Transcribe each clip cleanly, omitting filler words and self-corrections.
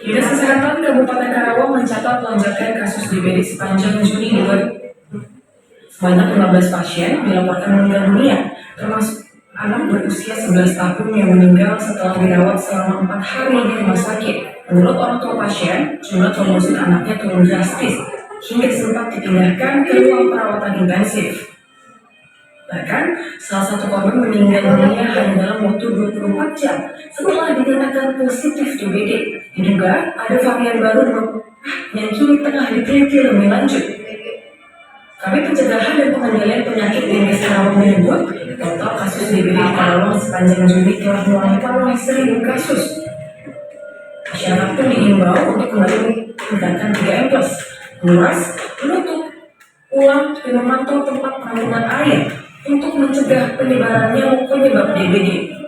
Dinas Kesehatan Kabupaten Karawang mencatat lonjakan kasus DBD sepanjang Juni 2020. Sebanyak 15 pasien dilaporkan meninggal dunia, termasuk anak berusia 11 tahun yang meninggal setelah dirawat selama 4 hari di rumah sakit. Menurut orang tua pasien, jumlah trombosit anaknya turun drastis hingga sempat dipindahkan ke ruang perawatan intensif. Bahkan, salah satu korban meninggal dunia hanya dalam waktu 24 jam setelah dinyatakan positif DBD. Diduga ada varian baru yang kini tengah diteliti lebih lanjut. Kabit Pencegahan dan Pengendalian Penyakit Dinkes Karawang menyebut, total kasus DBD di Karawang sepanjang Juli telah melampaui 1.000 kasus. Masyarakat pun diimbau untuk kembali menggunakan 3M+, menguras, menutup, ulang, dan memantau tempat penampungan air untuk mencegah penyebarannya penyebab DBD.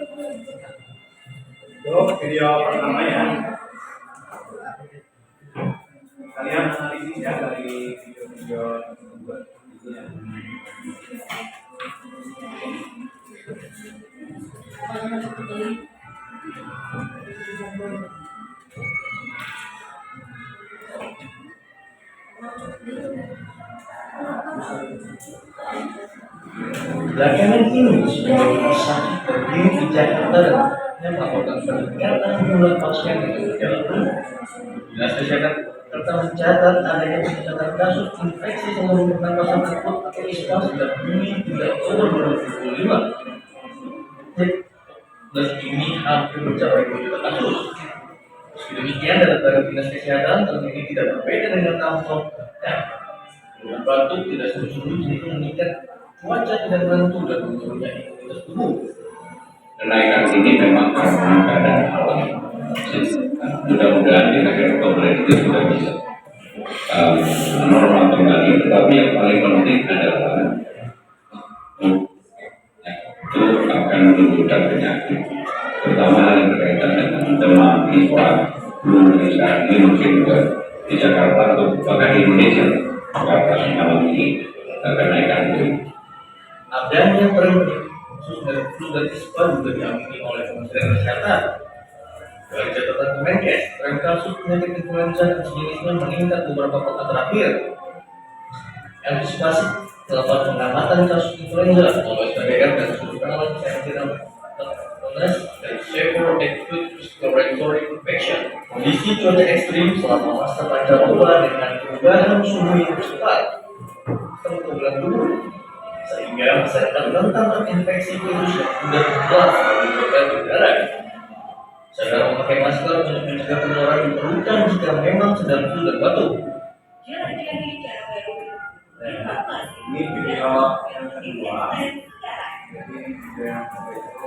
Video pertama ya. Kalian analisis ya dari video-video tersebut. Belakangan ini sebagai rumah sakit terdiri di Jakarta dan yang melakukan peningkatan jumlah pasien dengan gejala flu. Dinas Kesehatan Jakarta mencatat adanya peningkatan kasus infeksi saluran pernapasan akut atau ISPA sejak Juni hingga Oktober 2025. Dan ini hampir mencapai 2 juta kasus. Meski demikian, data dari Dinas Kesehatan tahun ini tidak berbeda dengan tahun sebelumnya. Dengan batuk tidak sembuh-sembuh itu meningkat, cuaca tidak menentu dan menurunnya imunitas tubuh. Kenaikan ini memang karena keadaan alam. Mudah-mudahan di akhir Oktober itu sudah bisa normal kembali. Tetapi yang paling penting adalah itu akan menimbulkan penyakit, terutama yang berkaitan dengan demam, ispa, flu, saat ini mungkin juga di Jakarta atau bahkan di Indonesia. Jakarta malam ini kenaikan itu. Adanya tren khusus dari flu dan ispa juga diamini oleh Kementerian Kesehatan. Dari catatan Kemenkes, tren kasus penyakit influenza dan sejenisnya meningkat beberapa pekan terakhir. Antisipasi melakukan pengamatan kasus influenza oleh SPDR dan seluruh penanganan kesehatan dan severe acute respiratory infection. Kondisi cuaca ekstrim selama masa pancaroba dengan perubahan suhu yang cepat serta bulan dulu, sehingga masyarakat rentan terinfeksi virus yang sudah terjelas dari berbagai udara. Saudara memakai masker untuk mencegah penularan diperlukan jika memang sedang flu dan batuk. Ini video yang kedua. Jadi video yang kedua itu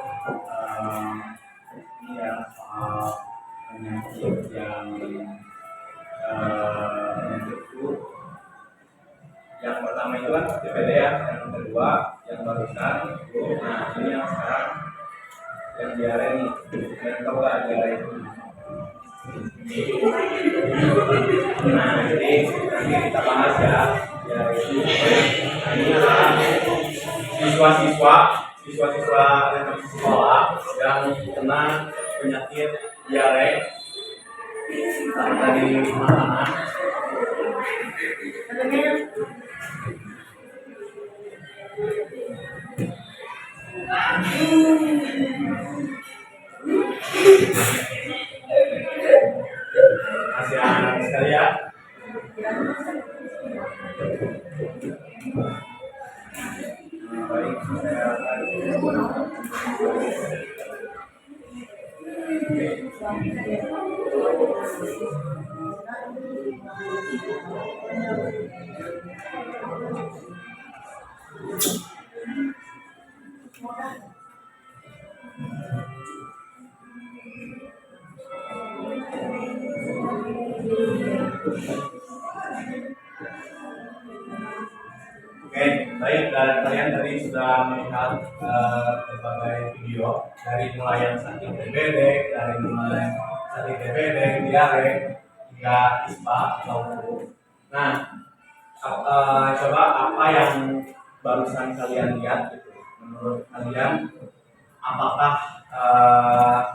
ini ya soal penyakit yang itu. Yang pertama itu kan DBD ya, yang kedua yang barusan itu. Nah ini yang sekarang yang diare nih, yang tahu nggak diare itu? Nah jadi nanti kita bahas ya diare itu. Nah ini adalah siswa-siswa yang di sekolah yang kena penyakit diare tadi mana? Masih anak sekali ya. Baik, saya tadi sudah melihat berbagai video dari mulai yang sakit DBD, dari mulai sakit DBD, diare, hingga ispa atau flu. Nah, coba apa yang barusan kalian lihat gitu. Menurut kalian, apakah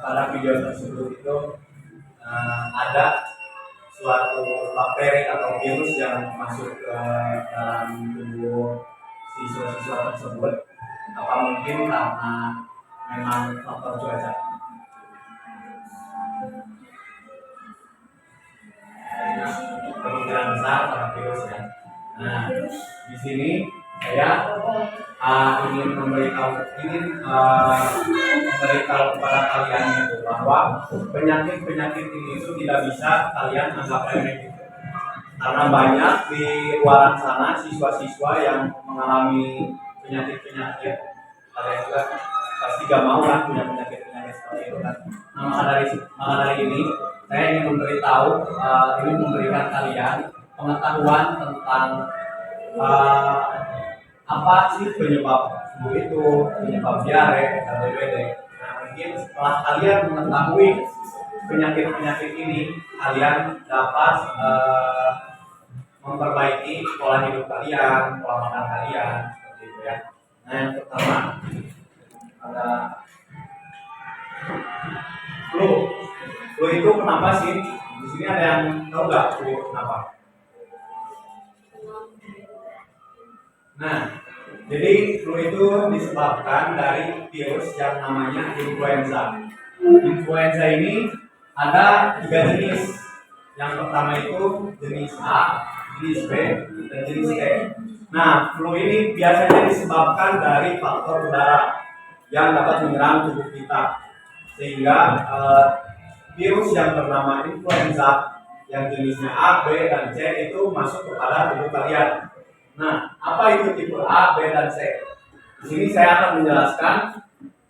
pada video tersebut itu ada suatu bakteri atau virus yang masuk ke dalam tubuh siswa-siswa tersebut? Apa mungkin karena memang faktor cuaca? Kemungkinan besar karena virus ya. Nah, di sini saya ingin memberitahu kepada kalian itu bahwa penyakit ini itu tidak bisa kalian anggap remeh gitu. Karena banyak di luar sana siswa-siswa yang mengalami penyakit-penyakit. Kalian juga pasti gak mau kan punya penyakit-penyakit seperti itu kan. Nah, maka dari ini saya ingin memberikan kalian pengetahuan tentang apa sih penyebab flu itu, penyebab diare dan DBD. Nah, mungkin setelah kalian mengetahui penyakit-penyakit ini, kalian dapat memperbaiki pola hidup kalian, pola makan kalian, seperti itu ya. Nah, yang pertama ada flu. Flu itu kenapa sih? Di sini ada yang tahu nggak flu kenapa? Nah, jadi flu itu disebabkan dari virus yang namanya influenza. Influenza ini ada 3 jenis. Yang pertama itu jenis A, jenis B, dan jenis C. Nah, flu ini biasanya disebabkan dari faktor udara yang dapat menyerang tubuh kita, sehingga virus yang bernama influenza yang jenisnya A, B, dan C itu masuk kepada tubuh kalian. Nah, apa itu tipe A, B, dan C? Di sini saya akan menjelaskan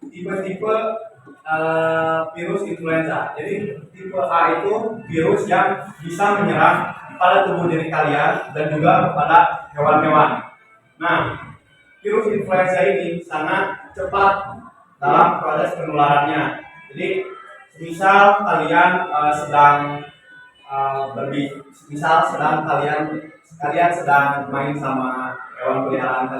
tipe-tipe virus influenza. Jadi tipe A itu virus yang bisa menyerang pada tubuh diri kalian dan juga kepada hewan-hewan. Nah, virus influenza ini sangat cepat dalam proses penularannya. Jadi, misal kalian kalian sedang main sama hewan peliharaan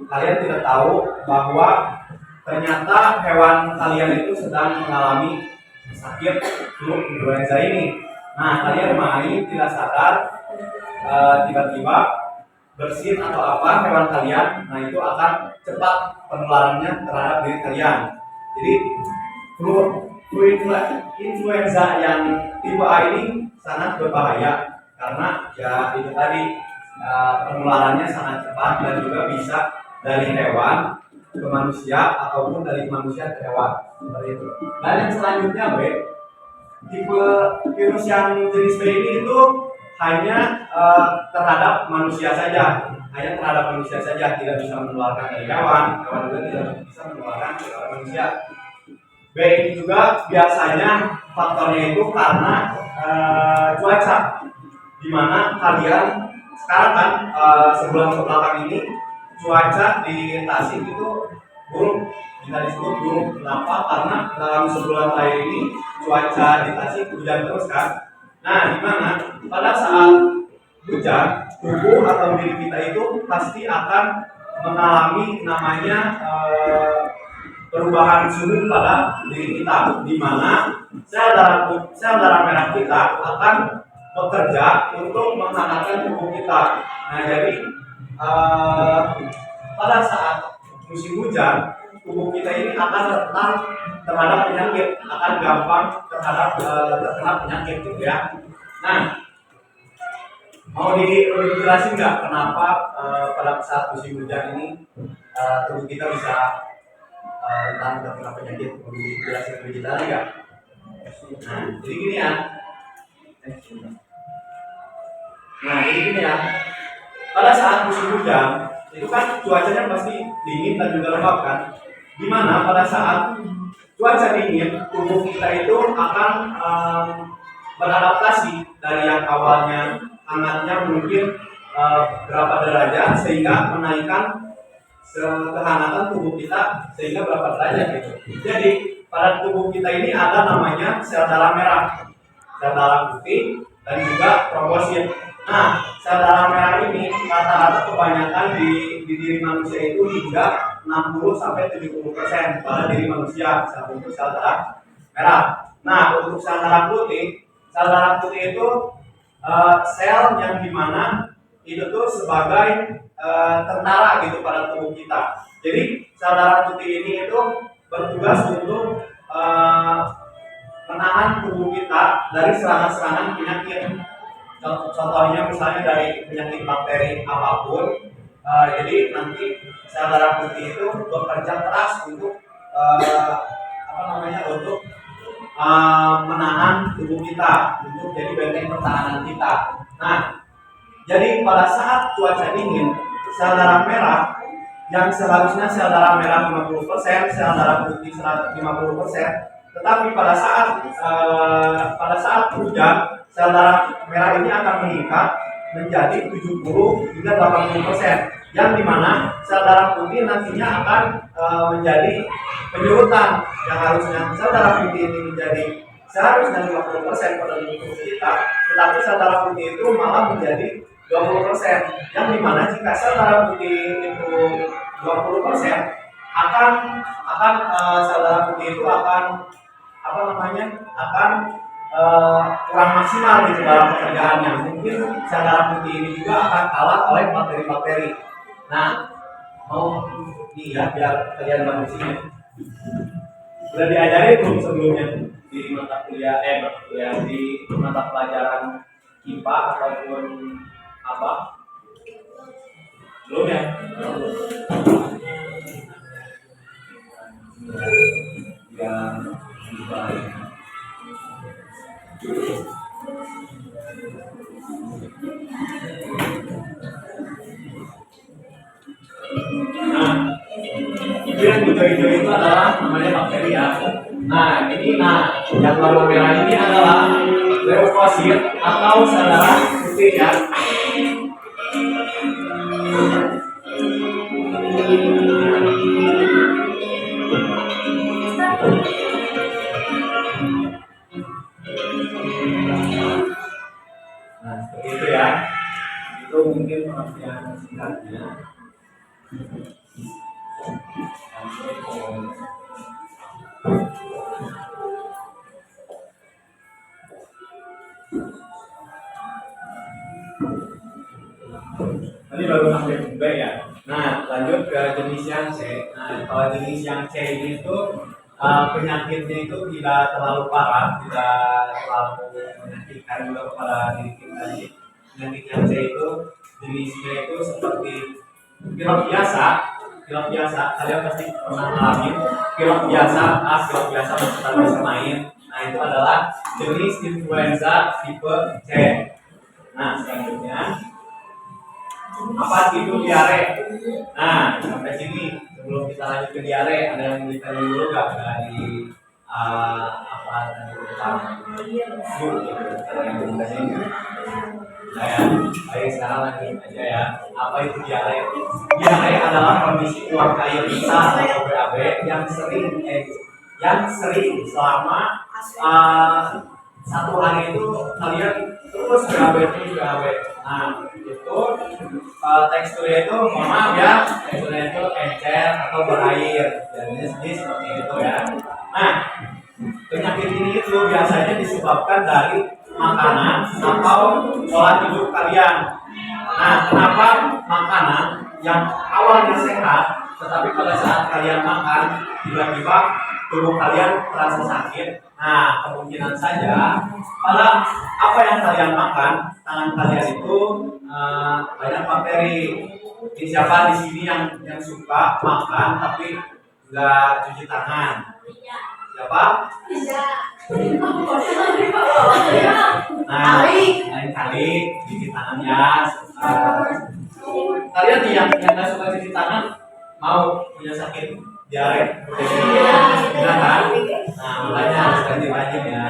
kalian tidak tahu bahwa ternyata hewan kalian itu sedang mengalami sakit flu influenza ini. Nah, kalian main tidak sadar, tiba-tiba bersin atau apa hewan kalian, nah itu akan cepat penularannya terhadap diri kalian. Jadi flu influenza yang tipe A ini sangat berbahaya karena ya itu tadi penularannya sangat cepat dan juga bisa dari hewan ke manusia ataupun dari manusia ke hewan, seperti itu. Dan yang selanjutnya B, tipe virus yang jenis B ini itu hanya terhadap manusia saja, tidak bisa menularkan dari hewan juga tidak bisa menularkan ke manusia. B ini juga biasanya faktornya itu karena cuaca, di mana kalian sekarang kan sebulan kebelakang ini cuaca di Tasik itu buruk, kita disebut buruk. Kenapa? Karena dalam sebulan terakhir ini cuaca di Tasik hujan terus kan. Nah, di mana pada saat hujan tubuh atau diri kita itu pasti akan mengalami namanya perubahan suhu pada diri kita, di mana sel darah merah kita akan bekerja untuk menghangatkan tubuh kita. Nah, jadi pada saat musim hujan, tubuh kita ini akan rentan terhadap penyakit, akan gampang terkena penyakit gitu ya. Nah, mau dijelasin nggak kenapa pada saat musim hujan ini tubuh kita bisa rentan terkena penyakit? Mau dijelasin lebih detail nggak? Nah, jadi gini ya. Pada saat musim hujan itu kan cuacanya pasti dingin dan juga lembab kan. Dimana pada saat cuaca dingin tubuh kita itu akan beradaptasi dari yang awalnya hangatnya mungkin berapa derajat sehingga menaikkan kehangatan tubuh kita sehingga berapa derajat gitu. Jadi pada tubuh kita ini ada namanya sel darah merah, sel darah putih, dan juga trombosit. Nah, sel darah merah ini rata-rata kebanyakan di diri manusia itu hingga 60 sampai 70% pada diri manusia untuk sel darah merah. Nah, untuk sel darah putih itu sel yang dimana itu tuh sebagai tentara gitu pada tubuh kita. Jadi sel darah putih ini itu bertugas untuk menahan tubuh kita dari serangan-serangan penyakit. Contohnya misalnya dari penyakit bakteri apapun. Jadi nanti sel darah putih itu bekerja keras untuk untuk menahan tubuh kita, untuk jadi benteng pertahanan kita. Nah, jadi pada saat cuaca dingin, sel darah merah yang seharusnya sel darah merah 50%, sel darah putih 50%, tetapi pada saat hujan, sel darah merah ini akan meningkat menjadi 70 hingga 80%, yang dimana sel darah putih nantinya akan menjadi penyurutan, yang harusnya sel darah putih ini menjadi seharusnya 50% pada tubuh kita, tetapi sel darah putih itu malah menjadi 20%, yang dimana jika sel darah putih itu 20% akan sel darah putih itu akan kurang maksimal di dalam pekerjaannya. Mungkin sel darah putih ini juga akan kalah oleh bakteri-bakteri. Nah, mau lihat biar kalian bagusnya. Sudah diajarin belum sebelumnya di mata kuliah di mata pelajaran IPA ataupun apa? Belum ya? Yang IPA. Nah, itu yang hijau-hijau itu adalah namanya bakteri ya. Nah, yang warna merah ini adalah leukosit atau sel darah putih ya. Nah, seperti itu ya. Itu mungkin pengertian singkatnya. Tadi baru sampai B ya. Nah, lanjut ke jenis yang C. Nah, kalau jenis yang C ini tuh penyakitnya itu tidak terlalu parah, tidak terlalu menyakitkan juga kepada diri kita. Penyakit yang C itu jenisnya itu seperti pilek biasa. Kalian pasti pernah ngalamin pilek biasa, pilek biasa kita bisa main. Nah, itu adalah jenis influenza tipe C. Nah, selanjutnya apa itu diare? Nah, sampai sini sebelum kita lanjut ke diare, ada yang ditanya dulu nggak dari apa tadi pertama? Ada yang bertanya? Nah ya, baik sekarang lagi aja ya. Apa itu diare? Diare adalah kondisi keluar air besar atau BAB yang sering selama satu hari itu kalian terus BAB. Nah, itu teksturnya itu mohon maaf ya, teksturnya itu encer atau berair, dan jenis seperti itu ya. Nah, penyakit ini itu biasanya disebabkan dari makanan atau pola hidup kalian. Nah, kenapa makanan yang awalnya sehat, tetapi pada saat kalian makan tiba-tiba tubuh kalian terasa sakit? Nah, kemungkinan saja pada apa yang kalian makan, tangan kalian itu banyak bakteri. Siapa di sini yang suka makan tapi nggak cuci tangan? Siapa? Nah, lain kali cuci tangannya. Kalian yang nggak suka cuci tangan mau punya sakit diare? Tidak kan? Nah, makanya harus rajin-rajin ya.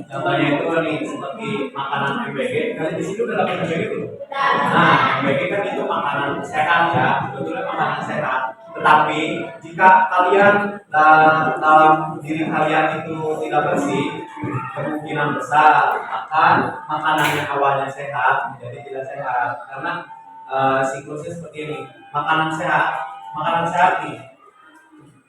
Contohnya itu nih seperti makanan MBG. Kalian di sini udah dapat MBG tuh? Nah, MBG kan itu makanan sehat ya. Sebetulnya makanan makanannya sehat. Tetapi jika kalian dalam diri kalian itu tidak bersih, kemungkinan besar akan makanan yang awalnya sehat menjadi tidak sehat. Karena siklusnya seperti ini. Makanan sehat nih.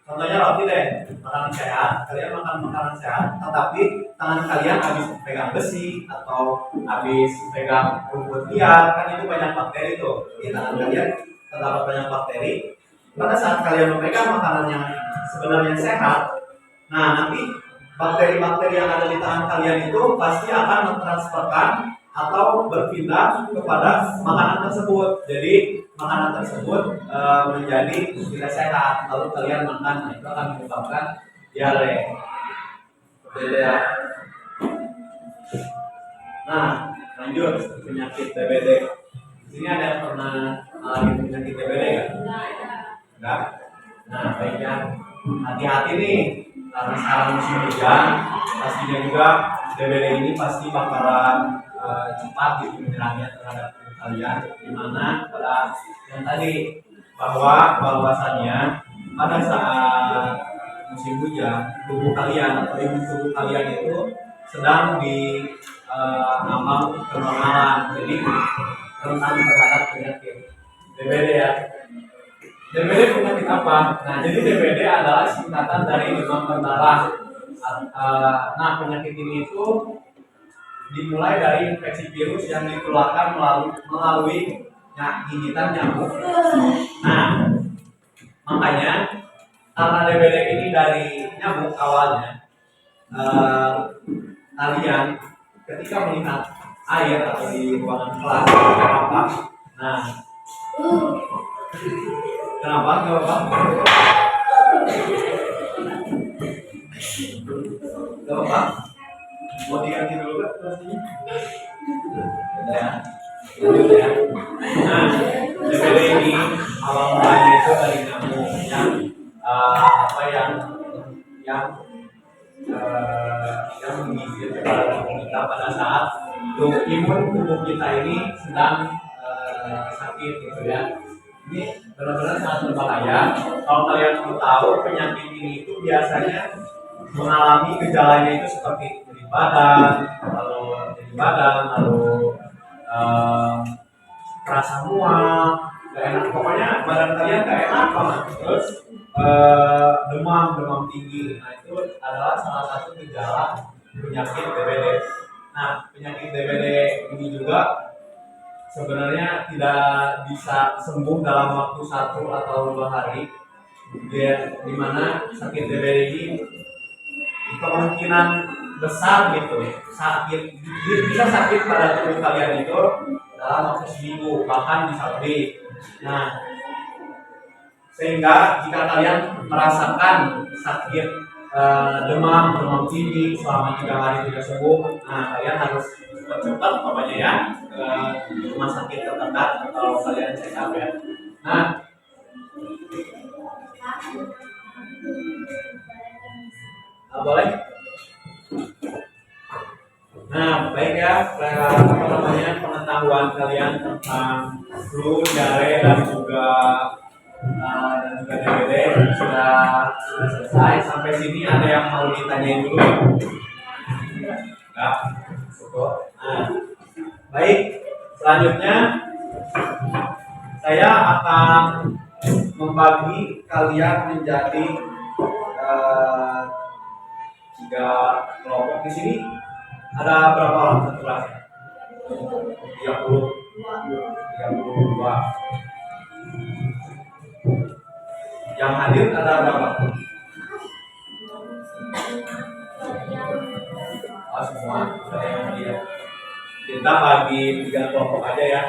Contohnya roti deh, makanan sehat. Kalian makan makanan sehat, tetapi tangan kalian habis pegang besi atau habis pegang rumput liar, kan itu banyak bakteri tuh. Di tangan kalian terdapat banyak bakteri. Pada saat kalian memegang makanan yang sebenarnya sehat, nah nanti bakteri-bakteri yang ada di tangan kalian itu pasti akan mentransferkan atau berpindah kepada makanan tersebut. Jadi makanan tersebut menjadi tidak sehat, lalu kalian makan, nah itu akan menyebabkan diare. Beda ya. Nah, lanjut penyakit TBD. Di sini ada yang pernah alami penyakit TBD nggak? Enggak. Nah, baiknya hati-hati nih, karena sekarang musim hujan, pastinya juga TBD ini pasti bakalan cepat gitu menyerangnya terhadap tubuh kalian, dimana pada yang tadi bahwasannya pada saat musim hujan tubuh kalian atau imun tubuh kalian itu sedang di ambang kenormalan, jadi rentan terhadap penyakit DBD ya. DBD penyakit apa? Nah, jadi DBD adalah singkatan dari demam berdarah. Nah, penyakit ini itu dimulai dari infeksi virus yang ditularkan melalui gigitan nyamuk. Nah, makanya karena DBD ini dari nyamuk awalnya, kalian ketika melihat air atau di ruangan kelas, kenapa? Nah, kenapa? Gak apa? Mau diganti dulu kan pastinya? Ya, lanjut ya. Nah, DBD ini awal mulanya itu dari nyamuk yang menggigit kepada tubuh kita pada saat imun tubuh kita ini sedang sakit gitu ya. Ini benar-benar sangat berbahaya. Kalau kalian mau tahu, penyakit ini itu biasanya mengalami gejalanya itu seperti badan, lalu rasa mual, gak enak, pokoknya badan kalian gak enak banget, terus demam tinggi. Nah, itu adalah salah satu gejala penyakit DBD. Nah, penyakit DBD ini juga sebenarnya tidak bisa sembuh dalam waktu 1 atau 2 hari. Di mana sakit DBD ini kemungkinan besar gitu bisa sakit pada tubuh kalian itu dalam waktu seminggu, bahkan bisa lebih. Nah, sehingga jika kalian merasakan sakit demam tinggi selama 3 hari tidak sembuh, nah kalian harus cepat pokoknya ya ke rumah sakit terdekat atau kalian check up ya. Nah, boleh. Nah, baik ya, pengetahuan kalian tentang flu, diare dan juga DBD sudah selesai. Sampai sini ada yang mau ditanyain dulu? Enggak? Cukup. Nah, baik. Selanjutnya saya akan membagi kalian menjadi 3 kelompok. Di sini ada berapa orang satu kelas? 32. Yang hadir ada berapa? Semua ada yang hadir. Kita bagi 3 kelompok aja ya.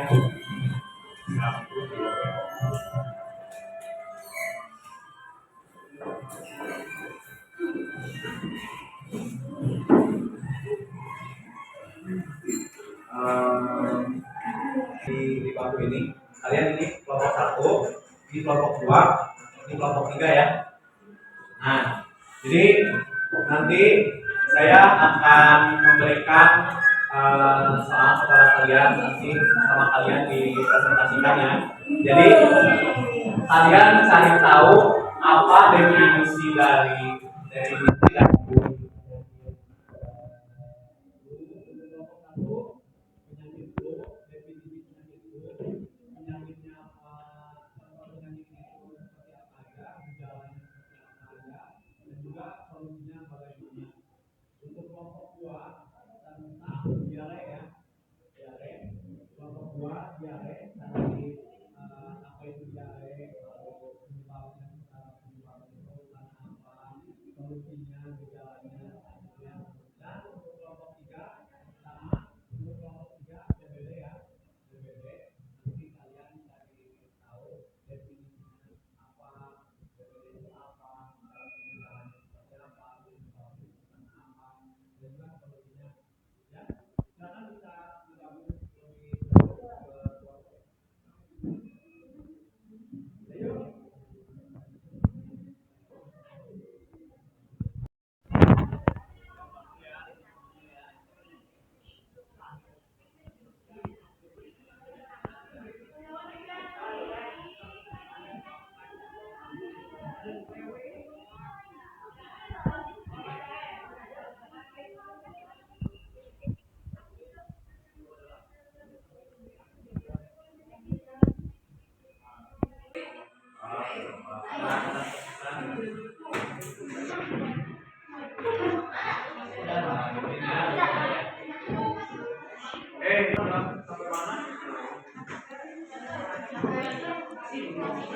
Di bangku ini kalian ini kelompok 1, di kelompok 2, di kelompok 3 ya. Nah, jadi nanti saya akan memberikan soal kepada kalian, nanti sama kalian dipresentasikan ya. Jadi Kalian cari tahu apa definisi dari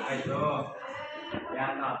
Ayo, ya, no.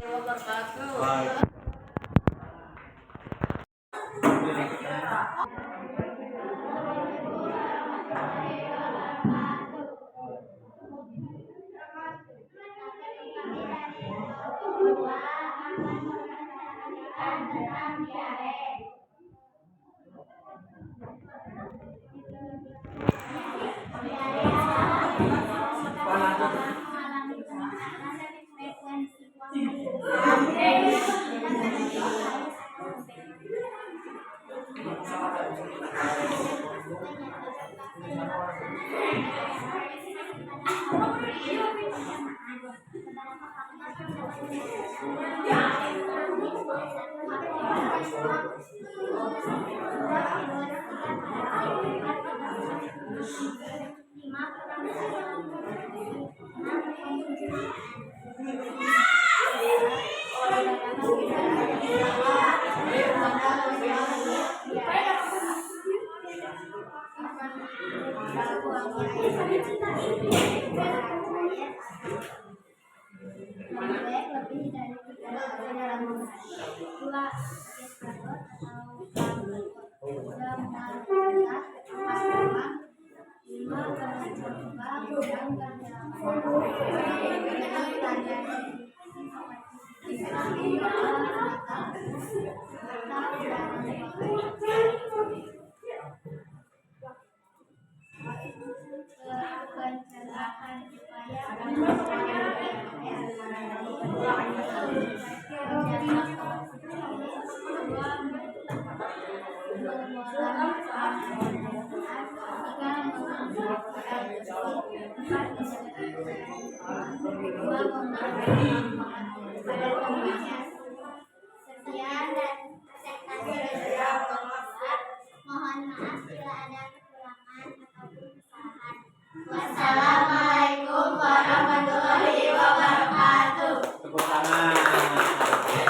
Wabarakatuh. lebih dari 3 dalam dua Sekian dan presentasi saya mohon maaf bila ada kekurangan ataupun kesalahan. Wassalamualaikum warahmatullahi wabarakatuh. Tepuk tangan. Terima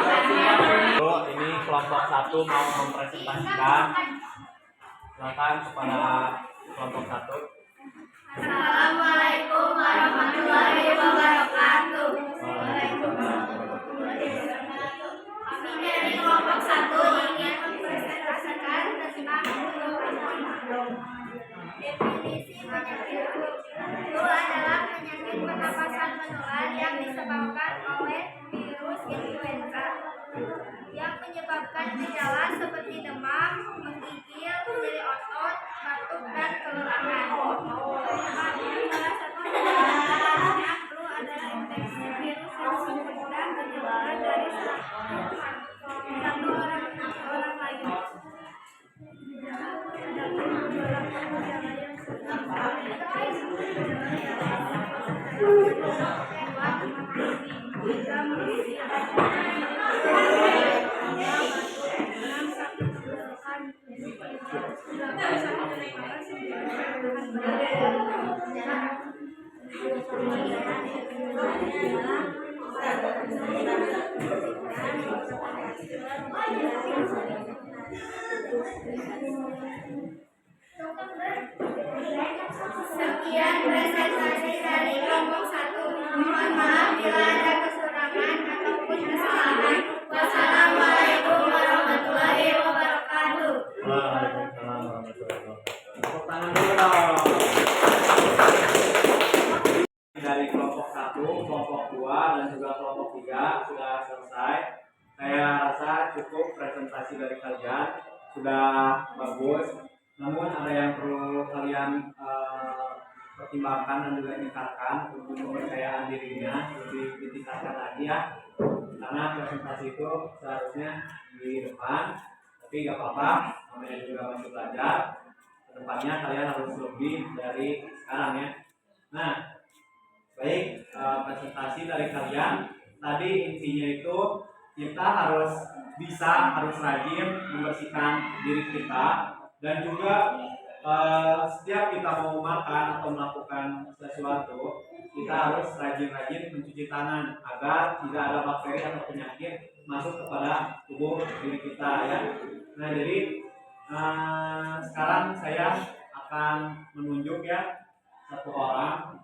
kasih ya teman-teman. Ini kelompok 1 mau mempresentasikan. Silakan kepada kelompok 1. Assalamualaikum warahmatullahi wabarakatuh. Kami dari kelompok 1 ingin mempresentasikan tentang definisi penyakit flu. Flu adalah penyakit pernapasan menular yang disebabkan oleh virus influenza yang menyebabkan gejala seperti demam, menggigil, nyeri otot, batuk, dan kelelahan. Salah satu penyebabnya flu adalah infeksi virus yang sempurna penyebaran dari satu orang ke orang lain. Sekian presentasi dari kelompok 1. Mohon maaf bila ada kekurangan ataupun kesalahan. Wassalamualaikum warahmatullahi wabarakatuh. Waalaikumsalam warahmatullahi wabarakatuh. Tepuk tangan dulu dong. Dari kelompok 1, kelompok 2, dan juga kelompok 3 sudah selesai. Saya rasa cukup presentasi dari kalian sudah bagus. Namun ada yang perlu kalian pertimbangkan dan juga tingkatkan untuk kepercayaan dirinya lebih ditingkatkan lagi ya. Karena presentasi itu seharusnya di depan, tapi gak apa-apa, namanya juga masih belajar. Kedepannya kalian harus lebih dari sekarang ya. Nah, baik, presentasi dari kalian tadi intinya itu kita harus rajin membersihkan diri kita, dan juga setiap kita mau makan atau melakukan sesuatu kita harus rajin-rajin mencuci tangan agar tidak ada bakteri atau penyakit masuk kepada tubuh diri kita ya. Nah, jadi sekarang saya akan menunjuk ya satu orang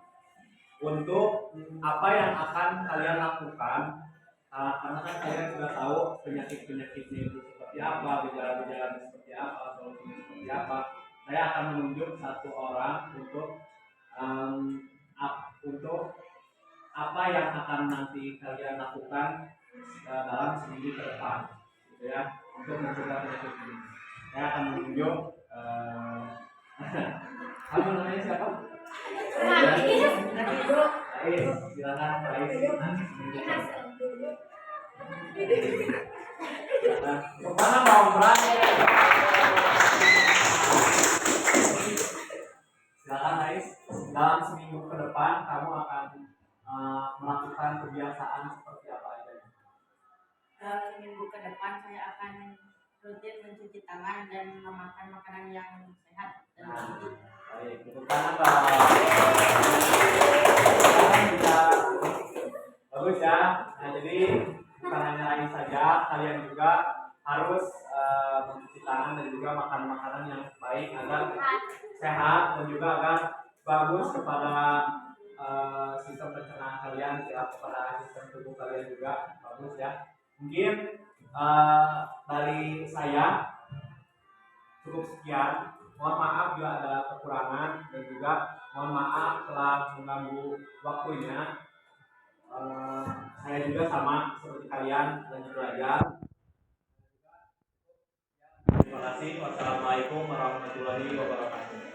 untuk apa yang akan kalian lakukan, karena kan kalian sudah tahu penyakit-penyakitnya itu seperti apa, gejala-gejalanya seperti apa, solusinya seperti apa. Saya akan menunjuk satu orang untuk apa yang akan nanti kalian lakukan dalam seminggu ke depan, gitu ya, untuk mencegah penyakit ini. Saya akan menunjuk kamu namanya siapa? Ais, silakan Ais. Silakan. Tepuk tangan dong, berani. Silakan guys, dalam seminggu ke depan kamu akan melakukan kebiasaan seperti apa aja? Dalam minggu ke depan saya akan rutin mencuci tangan dan memakan makanan yang sehat dan bergizi. Baik, tepuk tangan dong. Sekarang bisa bagus ya. Nah, jadi bukan hanya lain saja, kalian juga harus mencuci tangan dan juga makan makanan yang baik agar sehat dan juga agar bagus kepada sistem pencernaan kalian, ya, kepada sistem tubuh kalian juga bagus ya. Mungkin dari saya cukup sekian. Mohon maaf bila ada kekurangan dan juga mohon maaf telah mengganggu waktunya. Saya juga sama seperti kalian lanjut belajar. Terima kasih. Wassalamualaikum warahmatullahi wabarakatuh.